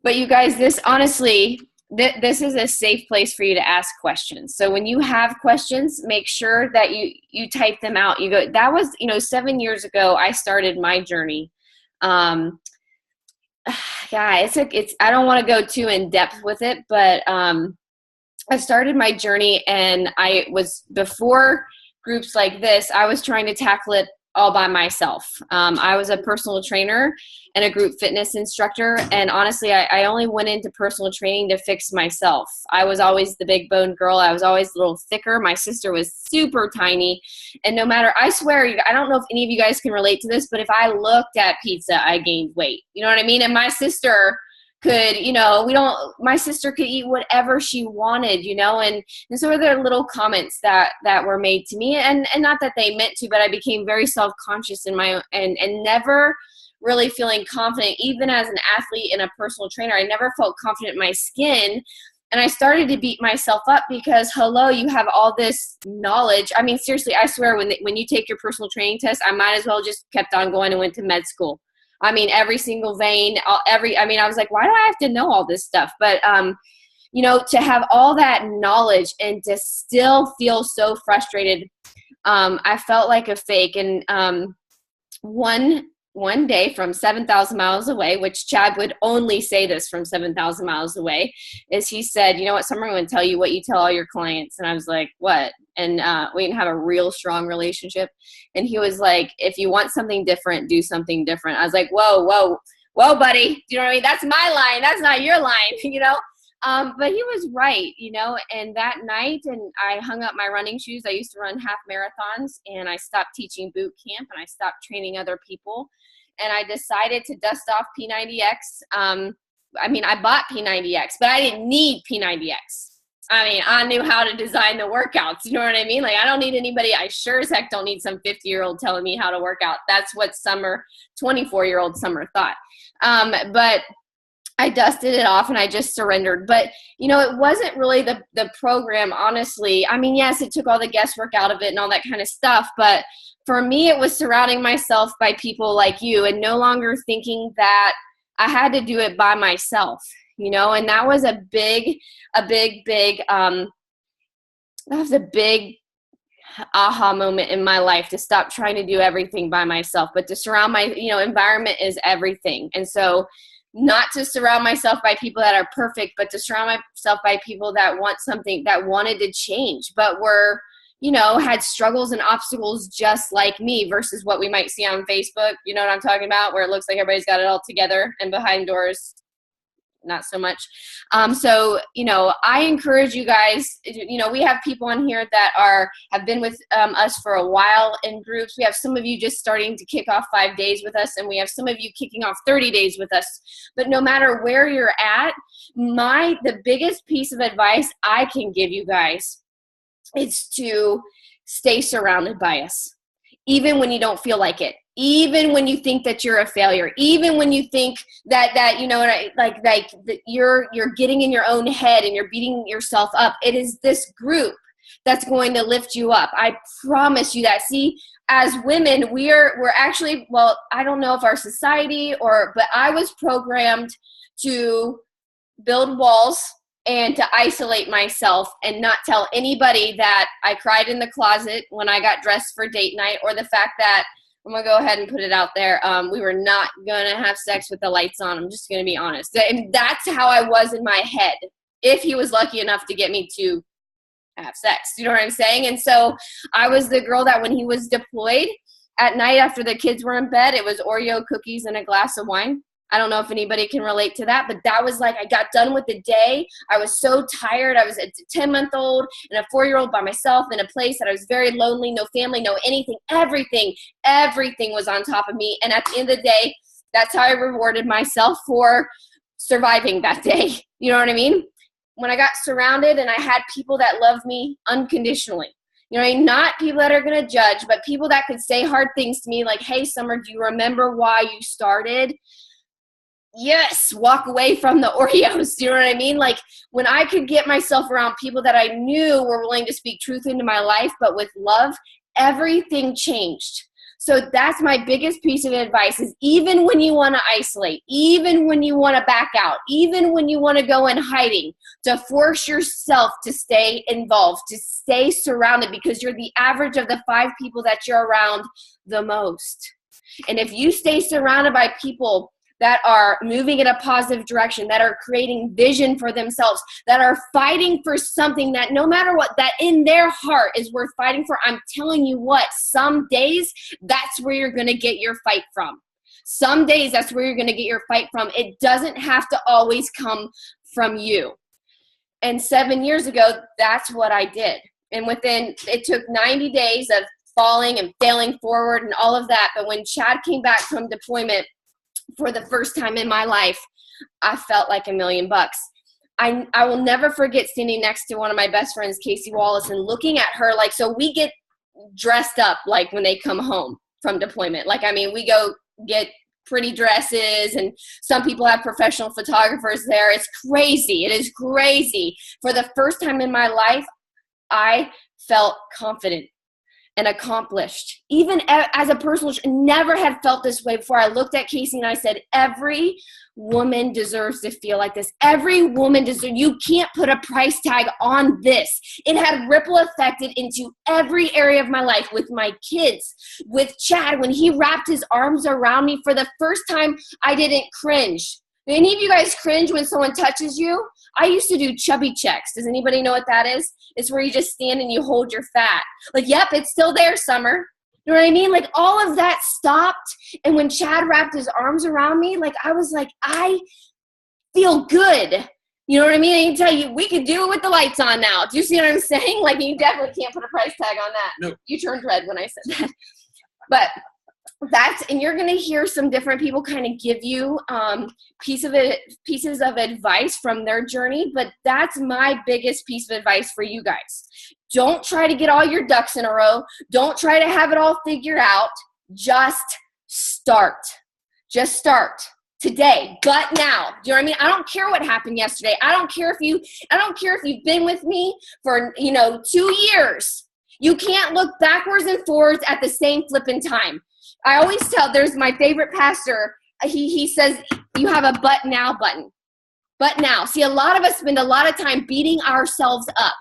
But you guys, this honestly, this is a safe place for you to ask questions. So when you have questions, make sure that you type them out. You go, that was, 7 years ago, I started my journey. Yeah, it's I don't want to go too in depth with it, but I started my journey, and I was, before groups like this, I was trying to tackle it all by myself. I was a personal trainer and a group fitness instructor. And honestly, I only went into personal training to fix myself. I was always the big bone girl. I was always a little thicker. My sister was super tiny. And no matter, I swear, I don't know if any of you guys can relate to this, but if I looked at pizza, I gained weight. You know what I mean? And my sister could, my sister could eat whatever she wanted, and so there are little comments that were made to me, and not that they meant to, but I became very self-conscious in my, and never really feeling confident, even as an athlete and a personal trainer. I never felt confident in my skin. And I started to beat myself up because, hello, you have all this knowledge. I mean, seriously, I swear, when you take your personal training test, I might as well just kept on going and went to med school. I mean, every single vein, I was like, why do I have to know all this stuff? But, to have all that knowledge and to still feel so frustrated, I felt like a fake. And one day from 7,000 miles away, which Chad would only say this from 7,000 miles away, is he said, you know what, Summer, I'm going to tell you what you tell all your clients. And I was like, what? And we didn't have a real strong relationship. And he was like, if you want something different, do something different. I was like, whoa, buddy. You know what I mean? That's my line. That's not your line, But he was right, and that night, and I hung up my running shoes. I used to run half marathons, and I stopped teaching boot camp, and I stopped training other people. And I decided to dust off P90X. I bought P90X, but I didn't need P90X. I knew how to design the workouts. You know what I mean? Like, I don't need anybody. I sure as heck don't need some 50-year-old telling me how to work out. That's what 24-year-old Summer thought. But I dusted it off and I just surrendered. But, it wasn't really the program, honestly. Yes, it took all the guesswork out of it and all that kind of stuff. But for me, it was surrounding myself by people like you and no longer thinking that I had to do it by myself. And that was a big that was a big aha moment in my life, to stop trying to do everything by myself, but to surround my, environment is everything. And so not to surround myself by people that are perfect, but to surround myself by people that want something, that wanted to change, but were, had struggles and obstacles just like me, versus what we might see on Facebook. You know what I'm talking about? Where it looks like everybody's got it all together, and behind doors, not so much. So, I encourage you guys, we have people on here that have been with us for a while in groups. We have some of you just starting to kick off 5 days with us, and we have some of you kicking off 30 days with us. But no matter where you're at, the biggest piece of advice I can give you guys is to stay surrounded by us, even when you don't feel like it. Even when you think that you're a failure, even when you think that you're getting in your own head and you're beating yourself up, it is this group that's going to lift you up. I promise you that. See, as women, we're actually, well, I don't know if our society but I was programmed to build walls and to isolate myself and not tell anybody that I cried in the closet when I got dressed for date night, or the fact that, I'm going to go ahead and put it out there, we were not going to have sex with the lights on. I'm just going to be honest. And that's how I was in my head, if he was lucky enough to get me to have sex. You know what I'm saying? And so I was the girl that when he was deployed at night after the kids were in bed, it was Oreo cookies and a glass of wine. I don't know if anybody can relate to that, but that was like, I got done with the day. I was so tired. I was a 10-month-old and a 4-year-old by myself in a place that I was very lonely, no family, no anything, everything was on top of me. And at the end of the day, that's how I rewarded myself for surviving that day. You know what I mean? When I got surrounded and I had people that loved me unconditionally. Not people that are going to judge, but people that could say hard things to me like, hey, Summer, do you remember why you started? Yes, walk away from the Oreos. Do you know what I mean? Like, when I could get myself around people that I knew were willing to speak truth into my life, but with love, everything changed. So that's my biggest piece of advice is even when you want to isolate, even when you want to back out, even when you want to go in hiding, to force yourself to stay involved, to stay surrounded, because you're the average of the 5 people that you're around the most. And if you stay surrounded by people that are moving in a positive direction, that are creating vision for themselves, that are fighting for something that no matter what, that in their heart is worth fighting for, I'm telling you what, some days that's where you're going to get your fight from. Some days that's where you're going to get your fight from. It doesn't have to always come from you. And 7 years ago, that's what I did. And it took 90 days of falling and failing forward and all of that. But when Chad came back from deployment, for the first time in my life, I felt like $1,000,000. I will never forget standing next to one of my best friends, Casey Wallace, and looking at her like, so we get dressed up like when they come home from deployment. Like, I mean, we go get pretty dresses and some people have professional photographers there. It's crazy. It is crazy. For the first time in my life, I felt confident and accomplished. Even as a personal, never had felt this way before. I looked at Casey and I said, every woman deserves to feel like this. Every woman deserves, you can't put a price tag on this. It had ripple affected into every area of my life, with my kids, with Chad. When he wrapped his arms around me for the first time, I didn't cringe. Do any of you guys cringe when someone touches you? I used to do chubby checks. Does anybody know what that is? It's where you just stand and you hold your fat. Like, yep, it's still there, Summer. You know what I mean? Like, all of that stopped. And when Chad wrapped his arms around me, like, I was like, I feel good. You know what I mean? I can tell you, we could do it with the lights on now. Do you see what I'm saying? Like, you definitely can't put a price tag on that. No. You turned red when I said that. But and you're going to hear some different people kind of give you pieces of advice from their journey, but that's my biggest piece of advice for you guys. Don't try to get all your ducks in a row. Don't try to have it all figured out. Just start. Just start today, but now. Do you know what I mean? I don't care what happened yesterday. I don't care if you've been with me for 2 years. You can't look backwards and forwards at the same flipping time. I always tell, there's my favorite pastor, he says, you have a but now button. But now. See, a lot of us spend a lot of time beating ourselves up.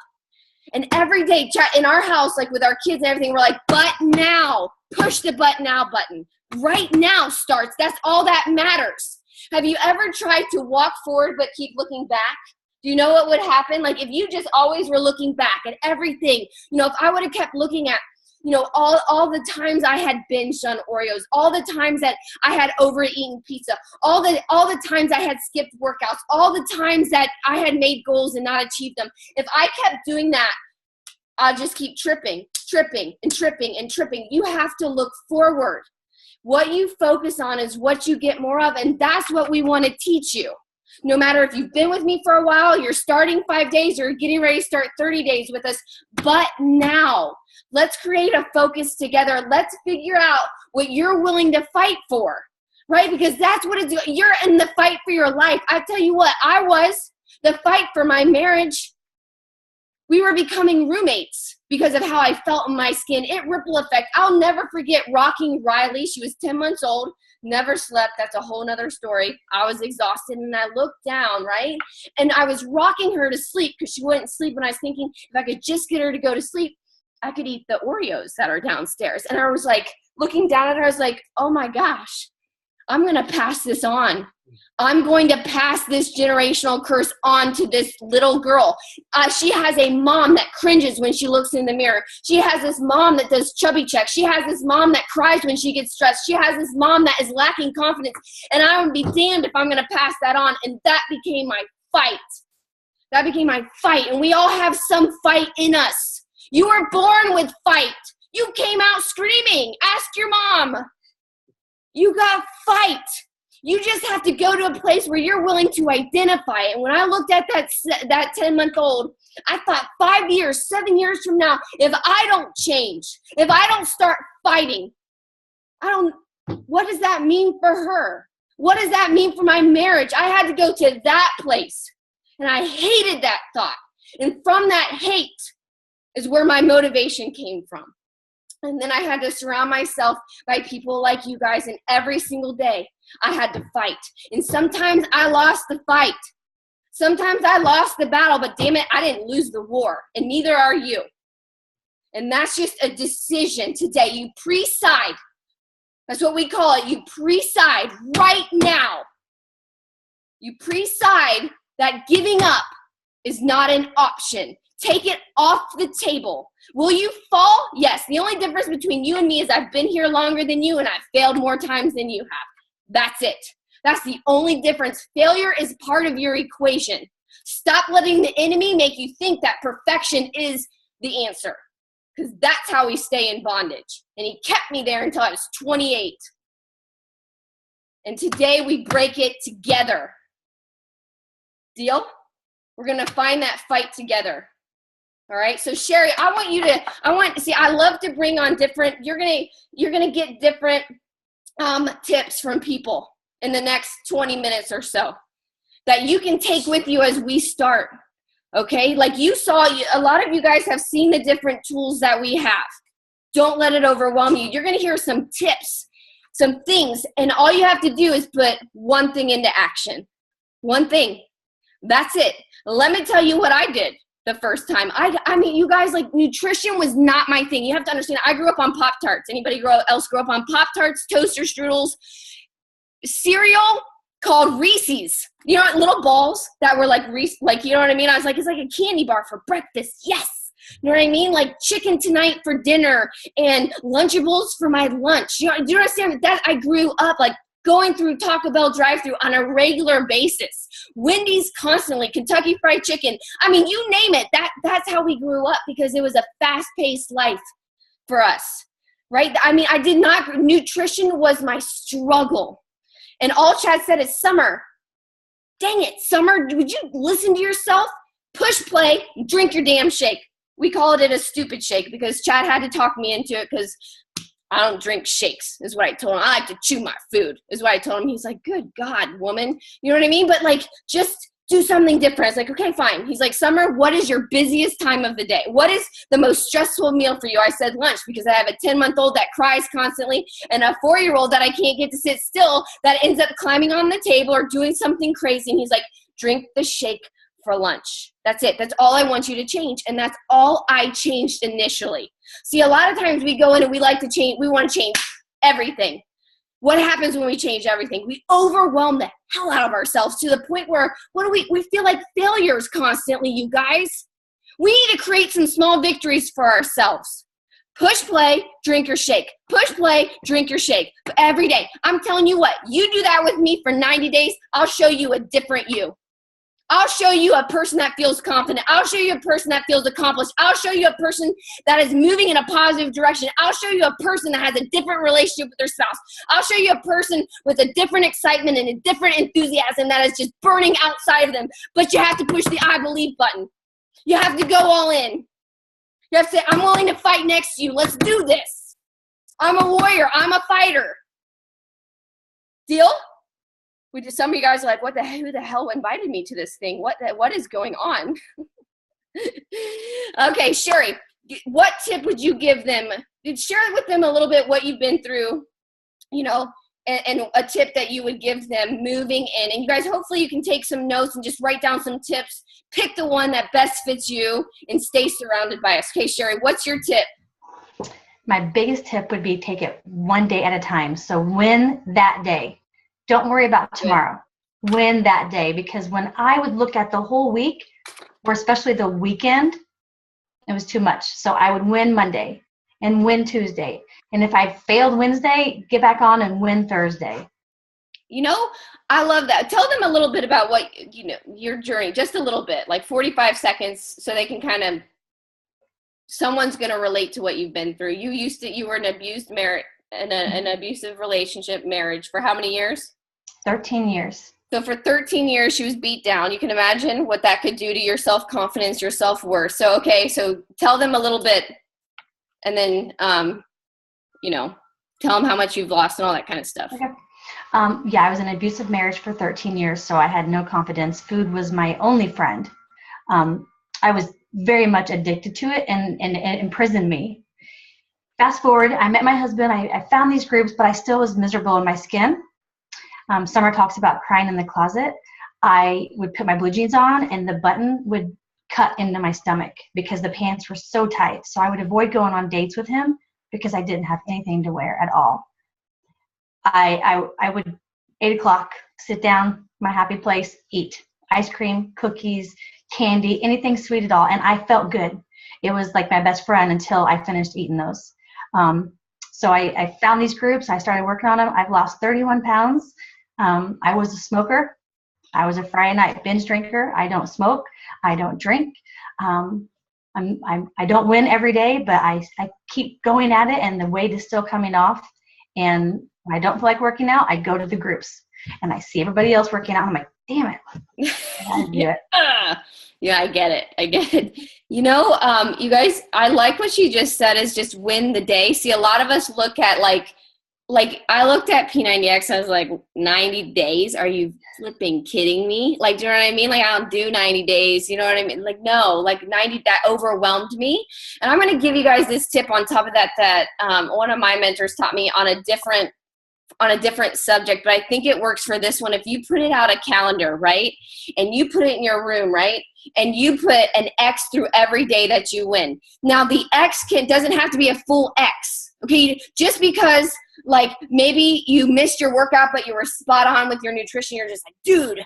And every day in our house, like with our kids and everything, we're like, but now. Push the but now button. Right now starts. That's all that matters. Have you ever tried to walk forward but keep looking back? Do you know what would happen? Like, if you just always were looking back at everything, if I would have kept looking at all the times I had binged on Oreos, all the times that I had overeaten pizza, all the times I had skipped workouts, all the times that I had made goals and not achieved them. If I kept doing that, I'd just keep tripping. You have to look forward. What you focus on is what you get more of, and that's what we want to teach you. No matter if you've been with me for a while, you're starting 5 days, or getting ready to start 30 days with us, but now. Let's create a focus together. Let's figure out what you're willing to fight for, right? Because that's what it's, you're in the fight for your life. I tell you what, I was the fight for my marriage. We were becoming roommates because of how I felt in my skin. It ripple effect. I'll never forget rocking Riley. She was 10 months old, never slept. That's a whole nother story. I was exhausted and I looked down, right? And I was rocking her to sleep because she wouldn't sleep. And I was thinking, if I could just get her to go to sleep, I could eat the Oreos that are downstairs. And I was like, looking down at her, I was like, oh my gosh, I'm going to pass this on. I'm going to pass this generational curse on to this little girl. She has a mom that cringes when she looks in the mirror. She has this mom that does chubby checks. She has this mom that cries when she gets stressed. She has this mom that is lacking confidence. And I would be damned if I'm going to pass that on. And that became my fight. That became my fight. And we all have some fight in us. You were born with fight. You came out screaming. Ask your mom. You got fight. You just have to go to a place where you're willing to identify it. And when I looked at that 10-month-old, I thought 5 years, 7 years from now, if I don't change, if I don't start fighting, what does that mean for her? What does that mean for my marriage? I had to go to that place. And I hated that thought. And from that hate is where my motivation came from. And then I had to surround myself by people like you guys, and every single day I had to fight. And sometimes I lost the fight. Sometimes I lost the battle, but damn it, I didn't lose the war, and neither are you. And that's just a decision today. You preside. That's what we call it. You preside right now. You preside that giving up is not an option. Take it off the table. Will you fall? Yes. The only difference between you and me is I've been here longer than you and I've failed more times than you have. That's it. That's the only difference. Failure is part of your equation. Stop letting the enemy make you think that perfection is the answer, because that's how we stay in bondage. And he kept me there until I was 28. And today we break it together. Deal? We're going to find that fight together. All right. So Sherry, I love to bring on different, you're going to get different tips from people in the next 20 minutes or so that you can take with you as we start. Okay. Like you saw, a lot of you guys have seen the different tools that we have. Don't let it overwhelm you. You're going to hear some tips, some things, and all you have to do is put one thing into action. One thing. That's it. Let me tell you what I did the first time. I mean, you guys, like, nutrition was not my thing. You have to understand, I grew up on Pop-Tarts. Anybody else grow up on Pop-Tarts, toaster strudels, cereal called Reese's? You know, little balls that were like Reese, like, you know what I mean? I was like, it's like a candy bar for breakfast. Yes. You know what I mean? Like chicken tonight for dinner and Lunchables for my lunch. Do you understand that? I grew up like going through Taco Bell drive-thru on a regular basis. Wendy's constantly, Kentucky Fried Chicken. I mean, you name it. That's how we grew up, because it was a fast-paced life for us, right? I mean, nutrition was my struggle. And all Chad said is, Summer, dang it, Summer, would you listen to yourself? Push play, drink your damn shake. We called it a stupid shake because Chad had to talk me into it, because I don't drink shakes, is what I told him. I like to chew my food, is what I told him. He's like, good God, woman. You know what I mean? But like, just do something different. I was like, okay, fine. He's like, Summer, what is your busiest time of the day? What is the most stressful meal for you? I said lunch, because I have a 10-month-old that cries constantly and a 4-year-old that I can't get to sit still that ends up climbing on the table or doing something crazy. And he's like, drink the shake for lunch. That's it. That's all I want you to change. And that's all I changed initially. See, a lot of times we go in and we want to change everything. What happens when we change everything? We overwhelm the hell out of ourselves to the point where we feel like failures constantly, you guys. We need to create some small victories for ourselves. Push play, drink your shake. Push play, drink your shake. Every day. I'm telling you what, you do that with me for 90 days, I'll show you a different you. I'll show you a person that feels confident. I'll show you a person that feels accomplished. I'll show you a person that is moving in a positive direction. I'll show you a person that has a different relationship with their spouse. I'll show you a person with a different excitement and a different enthusiasm that is just burning outside of them. But you have to push the I believe button. You have to go all in. You have to say, I'm willing to fight next to you. Let's do this. I'm a warrior. I'm a fighter. Deal? Some of you guys are like, who the hell invited me to this thing? What is going on? Okay, Sherry, what tip would you give them? Share with them a little bit what you've been through, you know, and a tip that you would give them moving in. And you guys, hopefully you can take some notes and just write down some tips. Pick the one that best fits you and stay surrounded by us. Okay, Sherry, what's your tip? My biggest tip would be take it one day at a time. So win that day. Don't worry about tomorrow. Win that day. Because when I would look at the whole week, or especially the weekend, it was too much. So I would win Monday and win Tuesday. And if I failed Wednesday, get back on and win Thursday. You know, I love that. Tell them a little bit about your journey, just a little bit, like 45 seconds, so they can someone's going to relate to what you've been through. You were an abused marriage, an abusive relationship, marriage for how many years? 13 years. So for 13 years, she was beat down. You can imagine what that could do to your self-confidence, your self-worth. So, okay, so tell them a little bit, and then, tell them how much you've lost and all that kind of stuff. Okay. I was in an abusive marriage for 13 years, so I had no confidence. Food was my only friend. I was very much addicted to it, and it imprisoned me. fast forward, I met my husband. I found these groups, but I still was miserable in my skin. Summer talks about crying in the closet. I would put my blue jeans on and the button would cut into my stomach because the pants were so tight. So I would avoid going on dates with him because I didn't have anything to wear at all. I would, 8 o'clock, sit down, my happy place, eat ice cream, cookies, candy, anything sweet at all. And I felt good. It was like my best friend until I finished eating those. So I found these groups. I started working on them. I've lost 31 pounds. I was a smoker. I was a Friday night binge drinker. I don't smoke. I don't drink. I don't win every day, but I keep going at it, and the weight is still coming off. And when I don't feel like working out, I go to the groups, and I see everybody else working out. And I'm like, damn it. I do it. Yeah, I get it. You know, you guys, I like what she just said is just win the day. See, a lot of us look at like I looked at P90X and I was like, 90 days? Are you flipping kidding me? Like, do you know what I mean? Like, I don't do 90 days. You know what I mean? Like, no, like 90, that overwhelmed me. And I'm going to give you guys this tip on top of that one of my mentors taught me on a different subject, but I think it works for this one. If you print out a calendar, right, and you put it in your room, right, and you put an X through every day that you win. Now, the X doesn't have to be a full X, okay? Just because, like, maybe you missed your workout, but you were spot on with your nutrition, you're just like, dude, a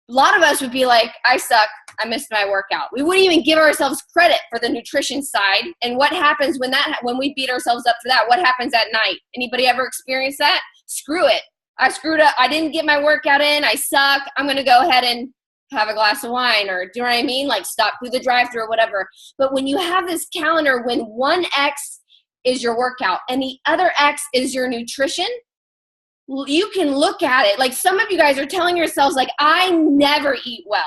lot of us would be like, I suck, I missed my workout. We wouldn't even give ourselves credit for the nutrition side. And what happens when we beat ourselves up for that? What happens at night? Anybody ever experienced that? Screw it. I screwed up. I didn't get my workout in. I suck. I'm going to go ahead and have a glass of wine, or do you know what I mean? Like, stop through the drive-thru or whatever. But when you have this calendar, when one X is your workout and the other X is your nutrition, you can look at it. Like, some of you guys are telling yourselves, like, I never eat well.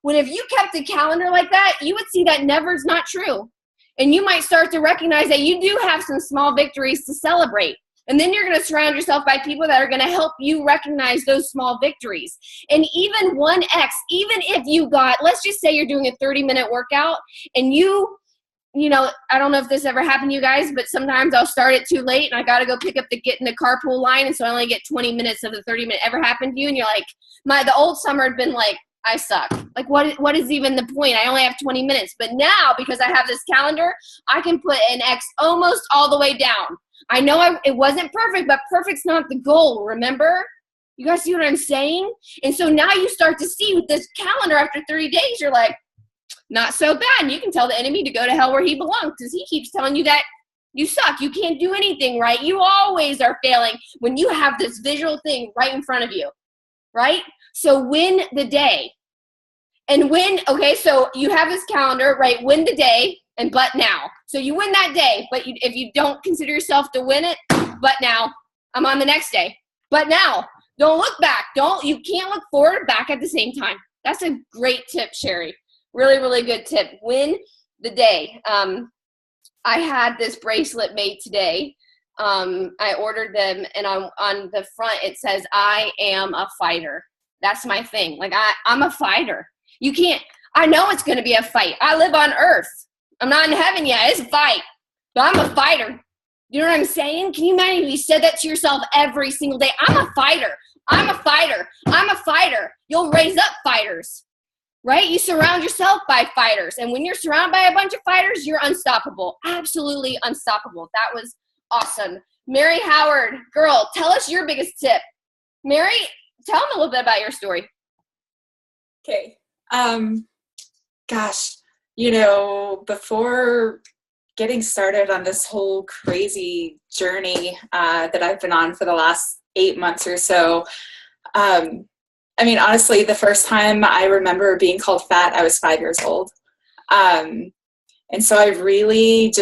When if you kept a calendar like that, you would see that never is not true. And you might start to recognize that you do have some small victories to celebrate. And then you're going to surround yourself by people that are going to help you recognize those small victories. And even 1X, even if you got, let's just say you're doing a 30-minute workout and you know, I don't know if this ever happened to you guys, but sometimes I'll start it too late and I got to go get in the carpool line. And so I only get 20 minutes of the 30-minute. Ever happened to you? And you're like, the old Summer had been like, I suck. Like, what is even the point? I only have 20 minutes. But now, because I have this calendar, I can put an X almost all the way down. I know it wasn't perfect, but perfect's not the goal, remember? You guys see what I'm saying? And so now you start to see with this calendar after 30 days, you're like, not so bad. And you can tell the enemy to go to hell where he belongs because he keeps telling you that you suck. You can't do anything right. You always are failing when you have this visual thing right in front of you, right? So win the day. And so you have this calendar, right? Win the day and but now. So you win that day, but if you don't consider yourself to win it, but now, I'm on the next day. But now, don't look back. You can't look forward back at the same time. That's a great tip, Sherry. Really, really good tip. Win the day. I had this bracelet made today. I ordered them, and on the front it says, I am a fighter. That's my thing. Like, I'm a fighter. You can't, I know it's going to be a fight. I live on earth. I'm not in heaven yet. It's a fight. But I'm a fighter. You know what I'm saying? Can you imagine if you said that to yourself every single day? I'm a fighter. I'm a fighter. I'm a fighter. You'll raise up fighters, right? You surround yourself by fighters. And when you're surrounded by a bunch of fighters, you're unstoppable. Absolutely unstoppable. That was awesome. Mary Howard, girl, tell us your biggest tip. Mary, tell them a little bit about your story. Okay. Gosh, before getting started on this whole crazy journey that I've been on for the last 8 months or so, honestly, the first time I remember being called fat, I was 5 years old. And so I really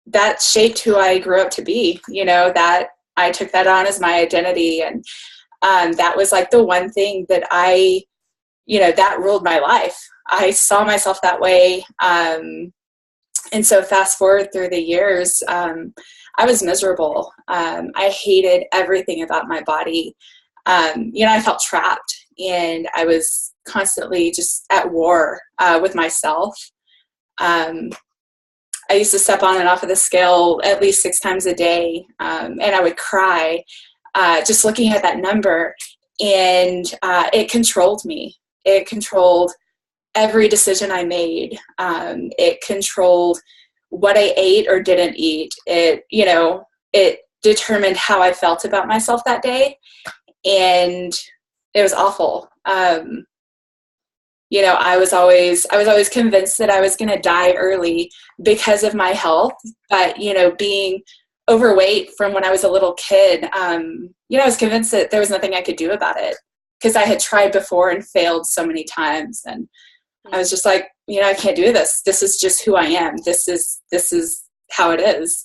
that shaped who I grew up to be, that I took that on as my identity. And that was like the one thing that that ruled my life. I saw myself that way. And so fast forward through the years, I was miserable. I hated everything about my body. I felt trapped, and I was constantly just at war with myself. I I used to step on and off of the scale at least 6 times a day. And I would cry just looking at that number. And it controlled me. It controlled every decision I made. It controlled what I ate or didn't eat. It determined how I felt about myself that day. And it was awful. I was always convinced that I was going to die early because of my health. But, being overweight from when I was a little kid, I was convinced that there was nothing I could do about it because I had tried before and failed so many times. And I was just like, I can't do this. This is just who I am. This is how it is.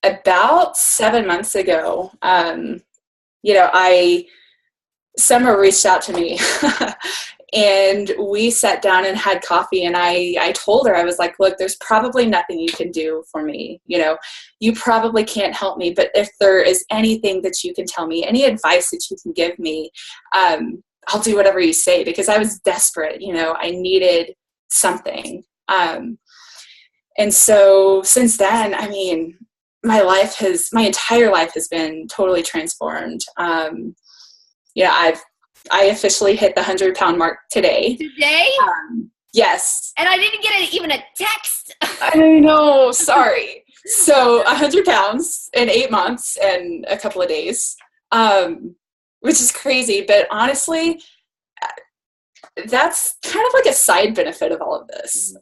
About 7 months ago, Summer reached out to me and we sat down and had coffee, and I told her, I was like, look, there's probably nothing you can do for me. You probably can't help me, but if there is anything that you can tell me, any advice that you can give me, I'll do whatever you say, because I was desperate. I needed something. And so since then, my entire life has been totally transformed. I officially hit the 100-pound mark today. Today? Yes. And I didn't get even a text. I know. Sorry. So 100 pounds in 8 months and a couple of days, which is crazy. But honestly, that's kind of like a side benefit of all of this.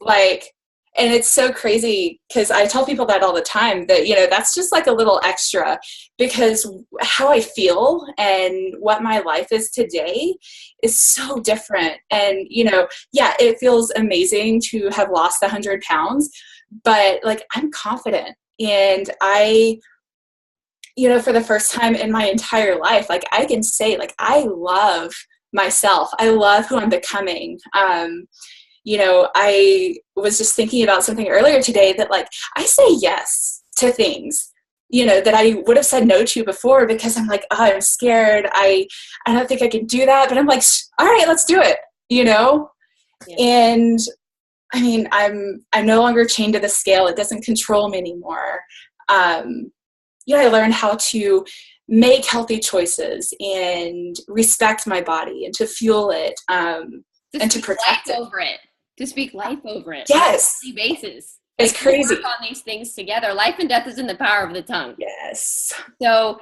And it's so crazy because I tell people that all the time that, that's just like a little extra, because how I feel and what my life is today is so different. And, it feels amazing to have lost 100 pounds, but I'm confident. And I, for the first time in my entire life, I can say, I love myself. I love who I'm becoming. I was just thinking about something earlier today that I say yes to things, that I would have said no to before because I'm like, oh, I'm scared. I don't think I can do that. But I'm like, all right, let's do it, Yeah. And I'm no longer chained to the scale. It doesn't control me anymore. I learned how to make healthy choices and respect my body and to fuel it, and to protect it. To speak life over it. Yes. On a daily basis. It's crazy. Work on these things together. Life and death is in the power of the tongue. Yes. So,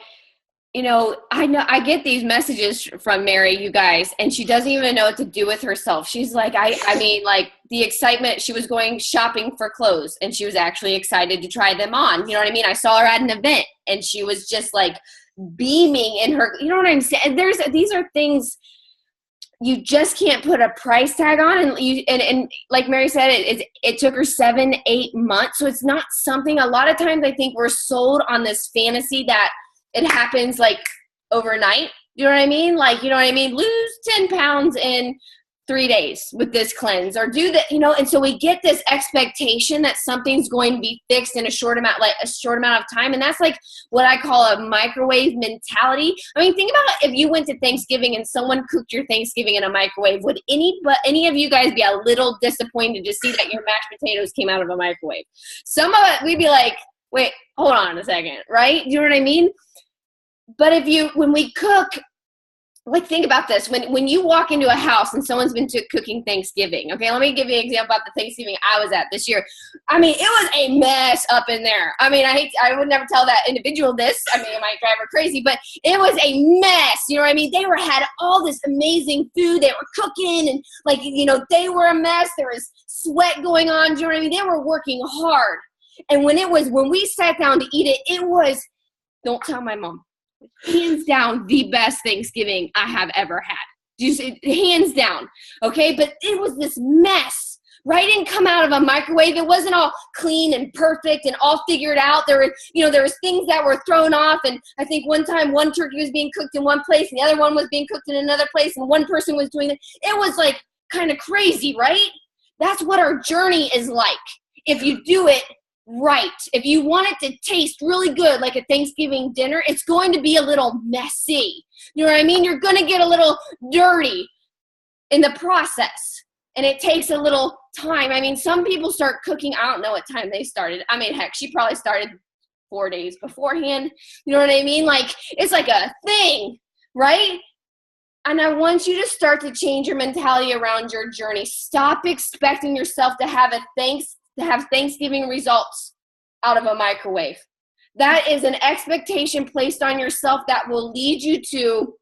I get these messages from Mary, you guys, and she doesn't even know what to do with herself. She's like, the excitement, she was going shopping for clothes and she was actually excited to try them on. You know what I mean? I saw her at an event and she was just beaming in her, you know what I'm saying? These are things you just can't put a price tag on. And like Mary said, it took her 7-8 months. So it's not something, a lot of times I think we're sold on this fantasy that it happens overnight. You know what I mean? Lose 10 pounds in 3 days with this cleanse, or do that, and so we get this expectation that something's going to be fixed in a short amount of time. And that's what I call a microwave mentality. Think about if you went to Thanksgiving and someone cooked your Thanksgiving in a microwave. Would any of you guys be a little disappointed to see that your mashed potatoes came out of a microwave? Some of it, we'd be like, wait, hold on a second, right? You know what I mean? But when we cook, think about this. When you walk into a house and someone's been cooking Thanksgiving, okay, let me give you an example about the Thanksgiving I was at this year. It was a mess up in there. I would never tell that individual this. It might drive her crazy, but it was a mess. You know what I mean? They had all this amazing food. They were cooking and they were a mess. There was sweat going on. Do you know what I mean? They were working hard. And when we sat down to eat it, it was, don't tell my mom, hands down the best Thanksgiving I have ever had. Hands down. Okay. But it was this mess, right? It didn't come out of a microwave. It wasn't all clean and perfect and all figured out. There was things that were thrown off. And I think one time one turkey was being cooked in one place and the other one was being cooked in another place. And one person was doing it. It was kind of crazy, right? That's what our journey is like. If you do it right. If you want it to taste really good, like a Thanksgiving dinner, it's going to be a little messy. You know what I mean? You're going to get a little dirty in the process. And it takes a little time. I mean, some people start cooking. I don't know what time they started. I mean, heck, she probably started 4 days beforehand. You know what I mean? Like, it's like a thing, right? And I want you to start to change your mentality around your journey. Stop expecting yourself to have Thanksgiving results out of a microwave. That is an expectation placed on yourself that will lead you to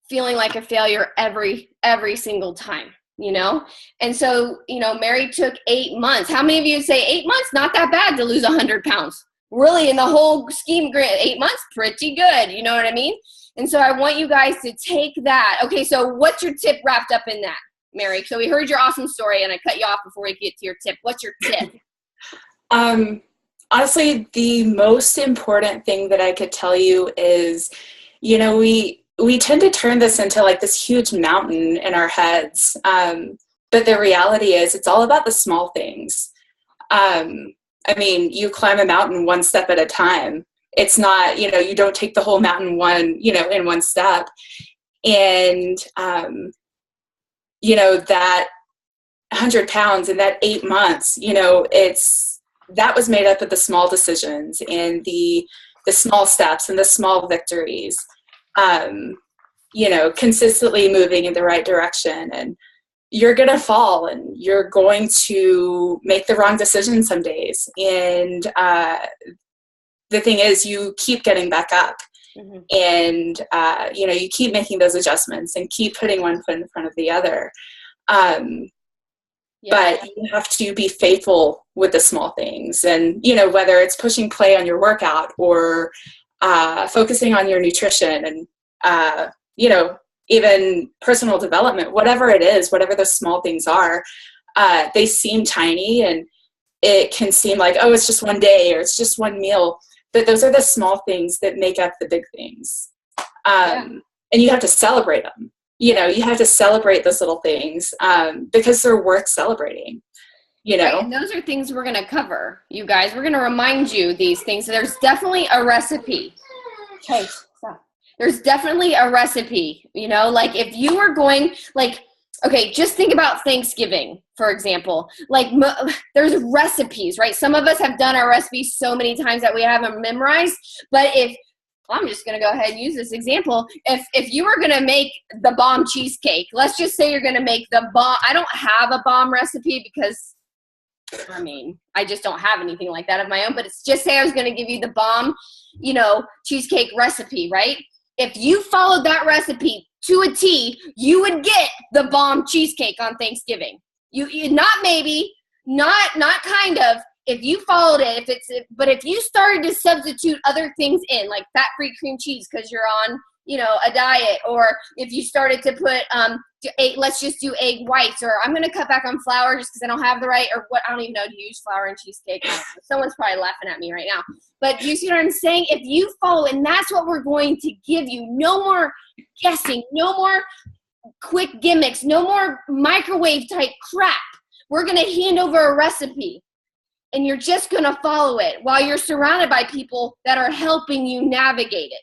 feeling like a failure every single time, you know? And so, you know, Mary took 8 months. How many of you say 8 months? Not that bad to lose 100 pounds. Really, in the whole scheme, 8 months, pretty good. You know what I mean? And so I want you guys to take that. Okay, so what's your tip wrapped up in that, Mary? So we heard your awesome story, and I cut you off before we get to your tip. What's your tip? Honestly, the most important thing that I could tell you is, you know, we tend to turn this into like this huge mountain in our heads. But the reality is it's all about the small things. I mean, you climb a mountain one step at a time. It's not, you know, you don't take the whole mountain in one step. And, you know, that 100 pounds in that 8 months, you know, that was made up of the small decisions and the small steps and the small victories, you know, consistently moving in the right direction. And you're going to fall and you're going to make the wrong decision some days. And the thing is, you keep getting back up. Mm-hmm. And, you know, you keep making those adjustments and keep putting one foot in front of the other. But you have to be faithful with the small things. And, you know, whether it's pushing play on your workout or focusing on your nutrition and, you know, even personal development, whatever it is, whatever those small things are, they seem tiny and it can seem like, oh, it's just one day or it's just one meal. But those are the small things that make up the big things. And you have to celebrate them. You know, you have to celebrate those little things because they're worth celebrating, you know. Right, and those are things we're going to cover, you guys. We're going to remind you these things. There's definitely a recipe. Okay, stop. There's definitely a recipe, you know. Like if you were going, like, okay, just think about Thanksgiving, for example. Like there's recipes, right? Some of us have done our recipes so many times that we have them memorized. But I'm just going to go ahead and use this example. If you were going to make the bomb cheesecake, let's just say you're going to make the bomb. I don't have a bomb recipe because, I mean, I just don't have anything like that of my own. But it's just say I was going to give you the bomb, you know, cheesecake recipe, right? If you followed that recipe to a T, you would get the bomb cheesecake on Thanksgiving. You not maybe, not kind of. If you followed it, but if you started to substitute other things in, like fat-free cream cheese because you're on, you know, a diet, or if you started to put, let's just do egg whites, or I'm going to cut back on flour just because I don't have the right, or what, I don't even know, to use flour in cheesecake. Someone's probably laughing at me right now. But do you see what I'm saying? If you follow, and that's what we're going to give you. No more guessing, no more quick gimmicks, no more microwave type crap. We're going to hand over a recipe. And you're just going to follow it while you're surrounded by people that are helping you navigate it.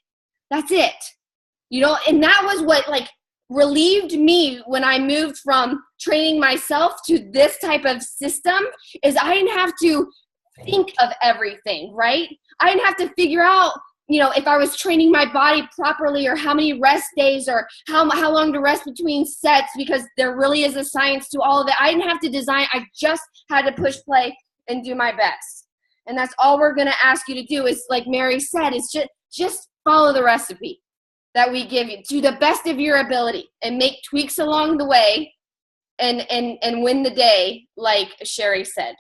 That's it. You know, and that was what like relieved me when I moved from training myself to this type of system, is I didn't have to think of everything, right? I didn't have to figure out, you know, if I was training my body properly or how many rest days or how long to rest between sets, because there really is a science to all of it. I didn't have to design. I just had to push play and do my best. And that's all we're going to ask you to do is, like Mary said, is just follow the recipe that we give you to the best of your ability and make tweaks along the way and win the day, like Sherry said.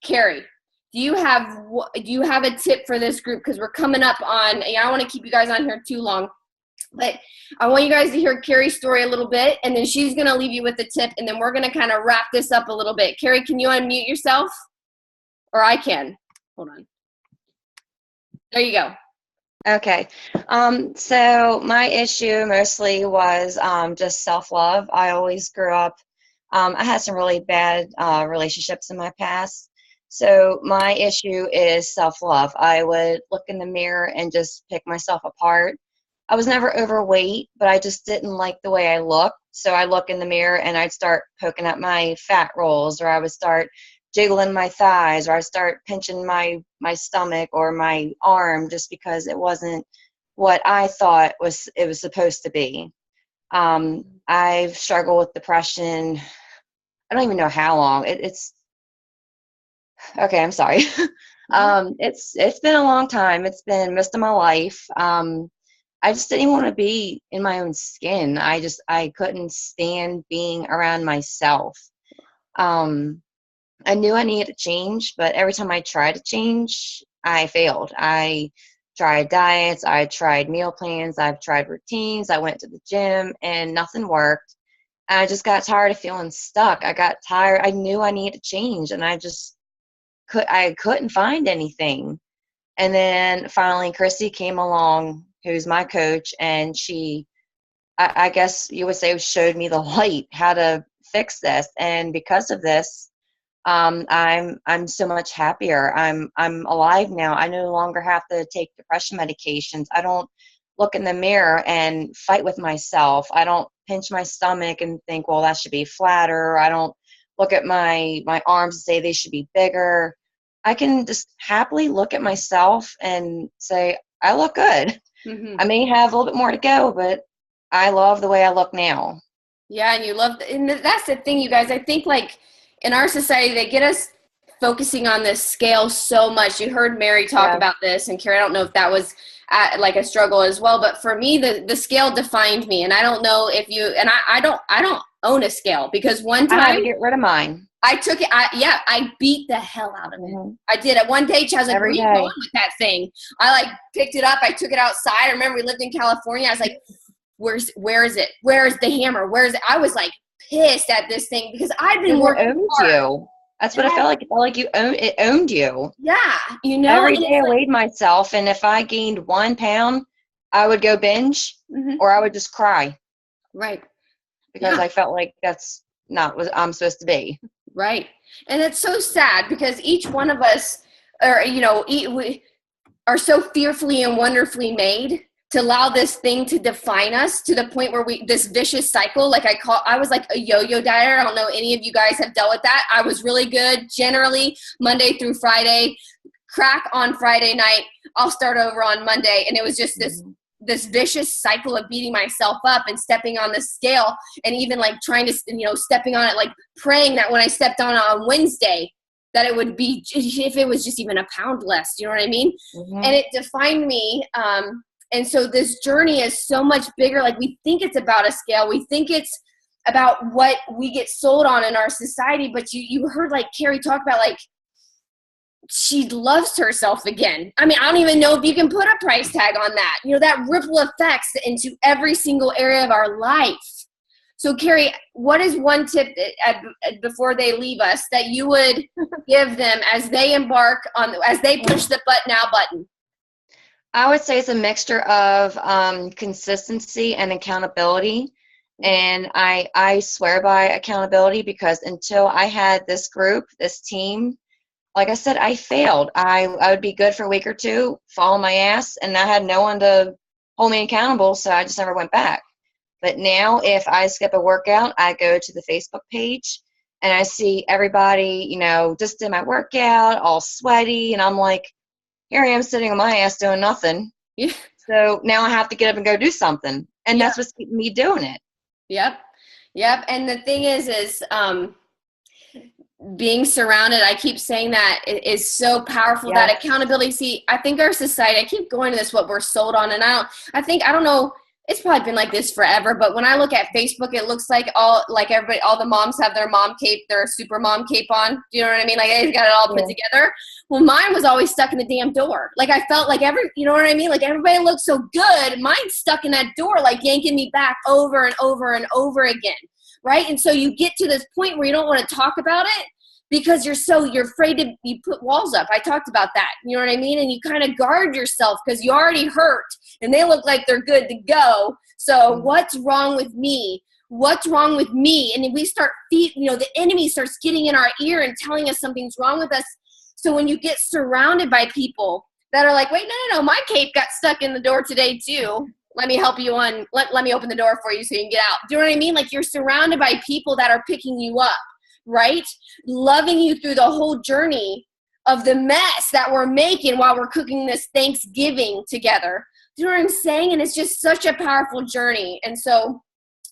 Carrie, do you have a tip for this group? Because we're coming up on, I don't want to keep you guys on here too long, but I want you guys to hear Carrie's story a little bit, and then she's going to leave you with a tip, and then we're going to kind of wrap this up a little bit. Carrie, can you unmute yourself? Or I can. Hold on. There you go. Okay. So my issue mostly was just self-love. I always grew up, I had some really bad relationships in my past. So my issue is self-love. I would look in the mirror and just pick myself apart. I was never overweight, but I just didn't like the way I looked. So I look in the mirror and I'd start poking at my fat rolls, or I would start jiggling my thighs, or I'd start pinching my stomach or my arm just because it wasn't what I thought it was supposed to be. I've struggled with depression. I don't even know how long. It's okay. I'm sorry. It's been a long time. It's been most of my life. I just didn't want to be in my own skin. I couldn't stand being around myself. I knew I needed to change, but every time I tried to change, I failed. I tried diets, I tried meal plans, I've tried routines, I went to the gym, and nothing worked. I just got tired of feeling stuck. I got tired. I knew I needed to change, and I couldn't find anything. And then finally Chrissy came along, who's my coach, and I guess you would say, showed me the light, how to fix this. And because of this, I'm so much happier. I'm alive now. I no longer have to take depression medications. I don't look in the mirror and fight with myself. I don't pinch my stomach and think, well, that should be flatter. I don't look at my arms and say they should be bigger. I can just happily look at myself and say, I look good. Mm-hmm. I may have a little bit more to go, but I love the way I look now. Yeah, and you love, and that's the thing, you guys. I think, like, in our society, they get us focusing on this scale so much. You heard Mary talk about this, and Carrie, I don't know if that was like a struggle as well, but for me, the scale defined me, and I don't know if you, and I don't own a scale, because one time I had to get rid of mine. I took it. I beat the hell out of it. Mm-hmm. I did. At one day, I was like, where are you going with that thing? I like picked it up. I took it outside. I remember we lived in California. I was like, where is it? Where is the hammer? Where is it? I was like pissed at this thing because I'd been working hard. You. That's what it felt like. It felt like it owned you. Yeah. You know, every day I weighed myself, and if I gained 1 pound, I would go binge, mm-hmm. or I would just cry. Right. Because I felt like that's not what I'm supposed to be. Right. And it's so sad because each one of us we are so fearfully and wonderfully made to allow this thing to define us to the point where this vicious cycle, like I was like a yo-yo dieter. I don't know any of you guys have dealt with that. I was really good generally Monday through Friday, crack on Friday night. I'll start over on Monday. And it was just this vicious cycle of beating myself up and stepping on the scale, and even like trying to, stepping on it, like praying that when I stepped on Wednesday, that it would be, if it was just even a pound less, you know what I mean? Mm-hmm. And it defined me. And so this journey is so much bigger. Like, we think it's about a scale. We think it's about what we get sold on in our society. But you heard like Carrie talk about, like, she loves herself again. I mean, I don't even know if you can put a price tag on that. That ripple effects into every single area of our life. So Carrie, what is one tip before they leave us that you would give them as they as they push the now button? I would say it's a mixture of consistency and accountability. And I swear by accountability, because until I had this group, this team, like I said, I failed. I would be good for a week or two, fall on my ass, and I had no one to hold me accountable, so I just never went back. But now if I skip a workout, I go to the Facebook page, and I see everybody, just did my workout, all sweaty, and I'm like, here I am sitting on my ass doing nothing. Yeah. So now I have to get up and go do something. And that's what's keeping me doing it. Yep. And the thing is being surrounded, I keep saying that, is so powerful. Yeah. That accountability. See, I think our society, I keep going to this, what we're sold on. And I don't know, it's probably been like this forever, but when I look at Facebook, it looks like all the moms have their mom cape, their super mom cape on. Do you know what I mean? Like, they got it all put together. Well, mine was always stuck in the damn door. Like, I felt like you know what I mean? Like, everybody looked so good. Mine's stuck in that door, like yanking me back over and over and over again. Right. And so you get to this point where you don't want to talk about it, because you're afraid to, you put walls up. I talked about that. You know what I mean? And you kind of guard yourself because you already hurt and they look like they're good to go. So what's wrong with me? What's wrong with me? And then we start the enemy starts getting in our ear and telling us something's wrong with us. So when you get surrounded by people that are like, wait, no, my cape got stuck in the door today too. let me help you on, let me open the door for you so you can get out. Do you know what I mean? Like, you're surrounded by people that are picking you up, right? Loving you through the whole journey of the mess that we're making while we're cooking this Thanksgiving together. Do you know what I'm saying? And it's just such a powerful journey. And so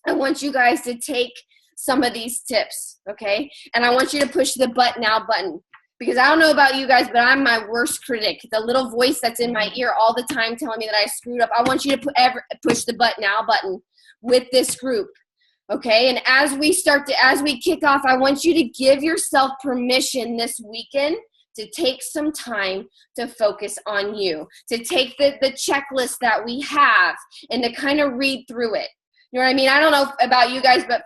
I want you guys to take some of these tips, okay? And I want you to push the but now button, because I don't know about you guys, but I'm my worst critic. The little voice that's in my ear all the time telling me that I screwed up. I want you to push the but now button with this group, okay? And as we kick off, I want you to give yourself permission this weekend to take some time to focus on you, to take the checklist that we have and to kind of read through it. You know what I mean? I don't know about you guys, but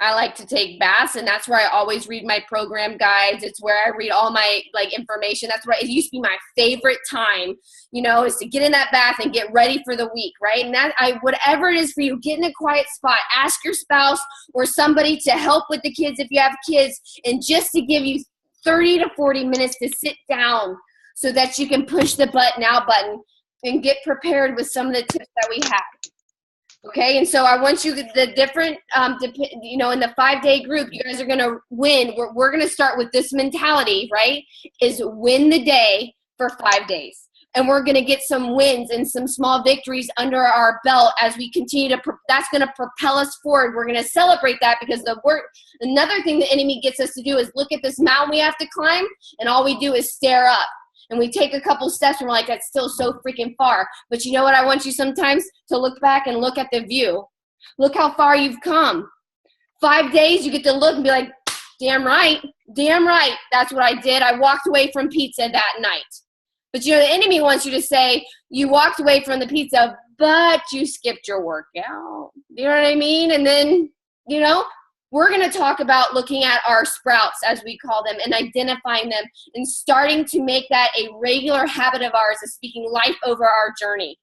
I like to take baths, and that's where I always read my program guides. It's where I read all my information. That's where it used to be my favorite time, is to get in that bath and get ready for the week, right? And whatever it is for you, get in a quiet spot, ask your spouse or somebody to help with the kids if you have kids, and just to give you 30 to 40 minutes to sit down so that you can push the but now button and get prepared with some of the tips that we have. Okay, and so I want you, the different, in the 5-day group, you guys are going to win. We're going to start with this mentality, right, is win the day for 5 days. And we're going to get some wins and some small victories under our belt as we continue that's going to propel us forward. We're going to celebrate that, because another thing the enemy gets us to do is look at this mountain we have to climb, and all we do is stare up. And we take a couple steps and we're like, that's still so freaking far. But you know what? I want you sometimes to look back and look at the view. Look how far you've come. 5 days, you get to look and be like, damn right. That's what I did. I walked away from pizza that night. But the enemy wants you to say, you walked away from the pizza, but you skipped your workout. You know what I mean? And then, we're going to talk about looking at our sprouts, as we call them, and identifying them and starting to make that a regular habit of ours, of speaking life over our journey.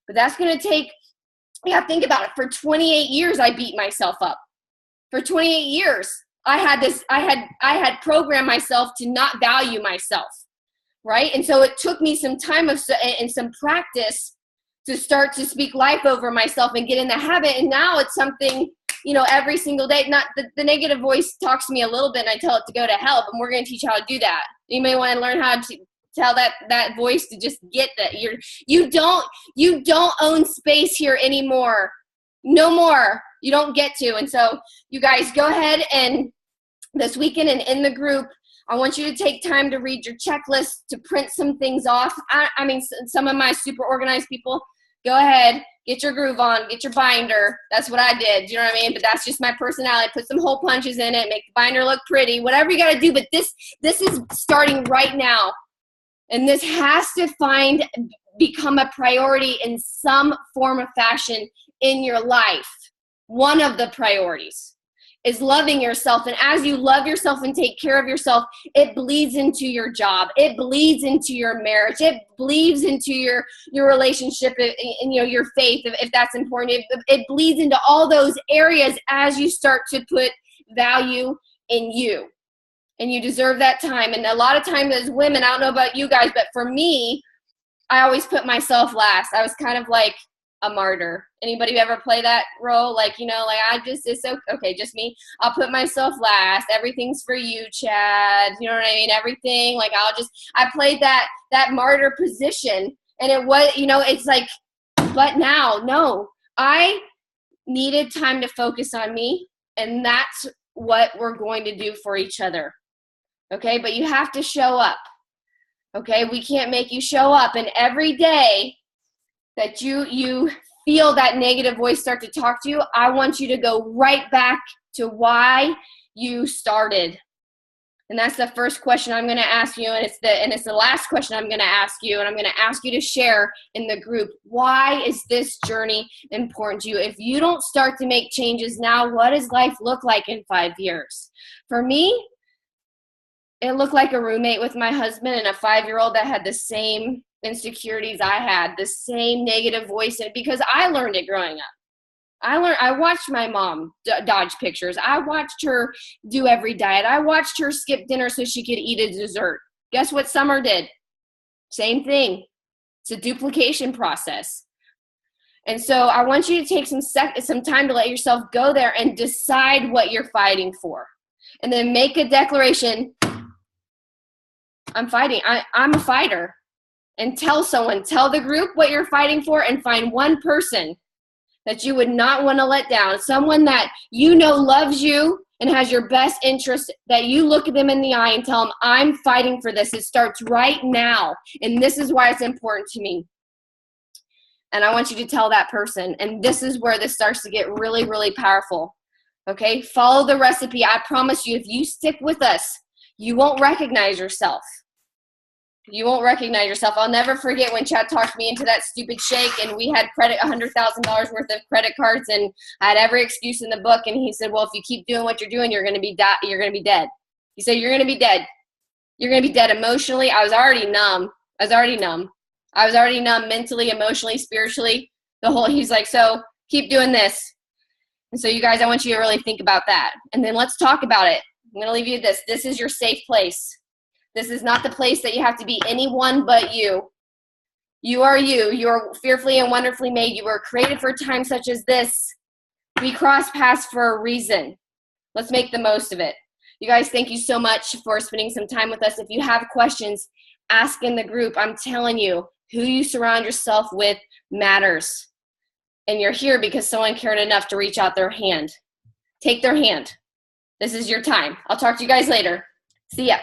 But that's going to take, think about it. For 28 years, I beat myself up. For 28 years, I had programmed myself to not value myself, right? And so it took me some time and some practice to start to speak life over myself and get in the habit. And now it's something, every single day. Not the negative voice talks to me a little bit, and I tell it to go to hell, and we're going to teach you how to do that. You may want to learn how to tell that voice to just get that. You don't own space here anymore. No more. You don't get to. And so you guys go ahead and this weekend and in the group, I want you to take time to read your checklist, to print some things off. Some of my super organized people, go ahead, get your groove on, get your binder. That's what I did. Do you know what I mean? But that's just my personality. Put some hole punches in it, make the binder look pretty, whatever you got to do. But this is starting right now. And this has to become a priority in some form of fashion in your life. One of the priorities is loving yourself. And as you love yourself and take care of yourself, it bleeds into your job. It bleeds into your marriage. It bleeds into your relationship and your faith, if that's important. It bleeds into all those areas as you start to put value in you. And you deserve that time. And a lot of times as women, I don't know about you guys, but for me, I always put myself last. I was kind of like a martyr. Anybody ever play that role? Just me. I'll put myself last. Everything's for you, Chad. You know what I mean? Everything. I played that martyr position, and it was, it's like, but now, no, I needed time to focus on me, and that's what we're going to do for each other. Okay. But you have to show up. Okay. We can't make you show up. And every day that you feel that negative voice start to talk to you, I want you to go right back to why you started. And that's the first question I'm going to ask you, and it's the last question I'm going to ask you, and I'm going to ask you to share in the group. Why is this journey important to you? If you don't start to make changes now, what does life look like in 5 years? For me, it looked like a roommate with my husband and a 5-year-old that had the same insecurities I had, the same negative voice, because I learned it growing up. I watched my mom dodge pictures. I watched her do every diet. I watched her skip dinner so she could eat a dessert. Guess what Summer did? Same thing. It's a duplication process. And so I want you to take some time to let yourself go there and decide what you're fighting for. And then make a declaration, I'm fighting. I'm a fighter. And tell the group what you're fighting for, and find one person that you would not want to let down, someone that you know loves you and has your best interest, that you look at them in the eye and tell them, I'm fighting for this. It starts right now, and this is why it's important to me. And I want you to tell that person, and this is where this starts to get really, really powerful. Okay, follow the recipe. I promise you, if you stick with us, you won't recognize yourself. You won't recognize yourself. I'll never forget when Chad talked me into that stupid shake, and we had $100,000 worth of credit cards, and I had every excuse in the book. And he said, well, if you keep doing what you're doing, you're going to be dead. He said, you're going to be dead. You're going to be dead emotionally. I was already numb. I was already numb mentally, emotionally, spiritually. He's like, so keep doing this. And so you guys, I want you to really think about that. And then let's talk about it. I'm going to leave you with this. This is your safe place. This is not the place that you have to be anyone but you. You are you. You are fearfully and wonderfully made. You were created for a time such as this. We cross paths for a reason. Let's make the most of it. You guys, thank you so much for spending some time with us. If you have questions, ask in the group. I'm telling you, who you surround yourself with matters. And you're here because someone cared enough to reach out their hand. Take their hand. This is your time. I'll talk to you guys later. See ya.